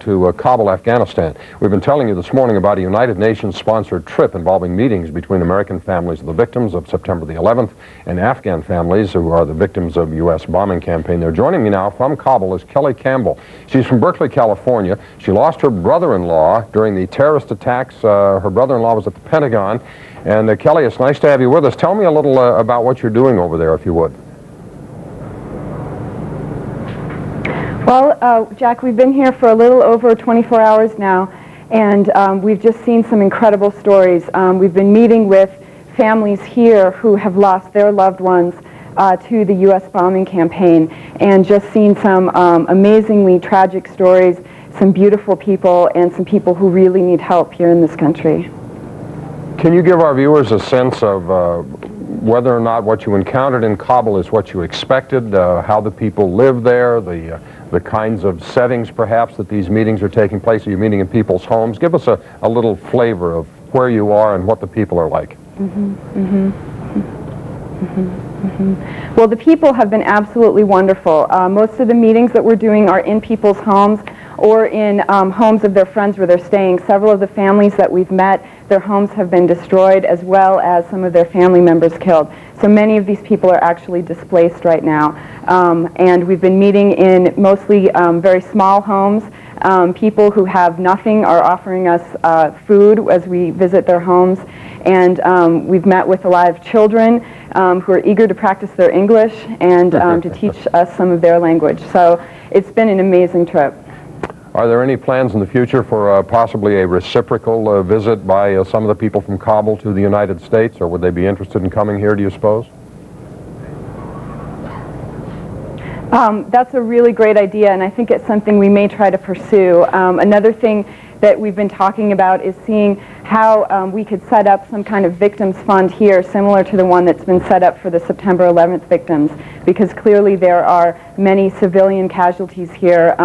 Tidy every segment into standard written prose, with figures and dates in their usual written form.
To Kabul, Afghanistan. We've been telling you this morning about a United Nations-sponsored trip involving meetings between American families of the victims of September the 11th and Afghan families who are the victims of U.S. bombing campaign. They're joining me now from Kabul is Kelly Campbell. She's from Berkeley, California. She lost her brother-in-law during the terrorist attacks. Her brother-in-law was at the Pentagon. And Kelly, it's nice to have you with us. Tell me a little about what you're doing over there, if you would. Well, Jack, we've been here for a little over 24 hours now, and we've just seen some incredible stories. We've been meeting with families here who have lost their loved ones to the U.S. bombing campaign, and just seen some amazingly tragic stories, some beautiful people, and some people who really need help here in this country. Can you give our viewers a sense of whether or not what you encountered in Kabul is what you expected, how the people live there, the kinds of settings perhaps that these meetings are taking place? Are you meeting in people's homes? Give us a little flavor of where you are and what the people are like. Well, the people have been absolutely wonderful. Most of the meetings that we're doing are in people's homes or in homes of their friends where they're staying. Several of the families that we've met, their homes have been destroyed, as well as some of their family members killed. So many of these people are actually displaced right now. And we've been meeting in mostly very small homes. People who have nothing are offering us food as we visit their homes. And we've met with a lot of children who are eager to practice their English and to teach us some of their language. So it's been an amazing trip. Are there any plans in the future for possibly a reciprocal visit by some of the people from Kabul to the United States, or would they be interested in coming here, do you suppose? That's a really great idea, and I think it's something we may try to pursue. Another thing that we've been talking about is seeing how we could set up some kind of victims fund here, similar to the one that's been set up for the September 11th victims, because clearly there are many civilian casualties here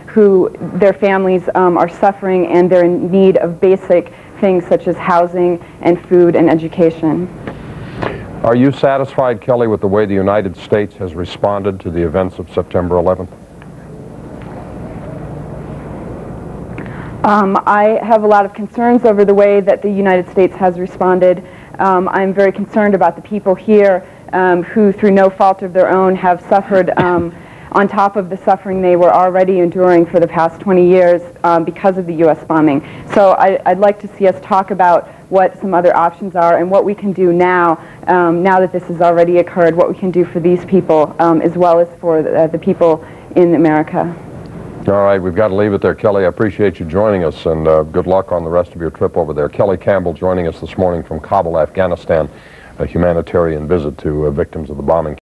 who their families are suffering, and they're in need of basic things such as housing and food and education. Are you satisfied, Kelly, with the way the United States has responded to the events of September 11th? I have a lot of concerns over the way that the United States has responded. I'm very concerned about the people here who, through no fault of their own, have suffered on top of the suffering they were already enduring for the past 20 years because of the U.S. bombing. So I'd like to see us talk about what some other options are and what we can do now, now that this has already occurred, what we can do for these people as well as for the people in America. All right, we've got to leave it there. Kelly, I appreciate you joining us, and good luck on the rest of your trip over there. Kelly Campbell joining us this morning from Kabul, Afghanistan, a humanitarian visit to victims of the bombing.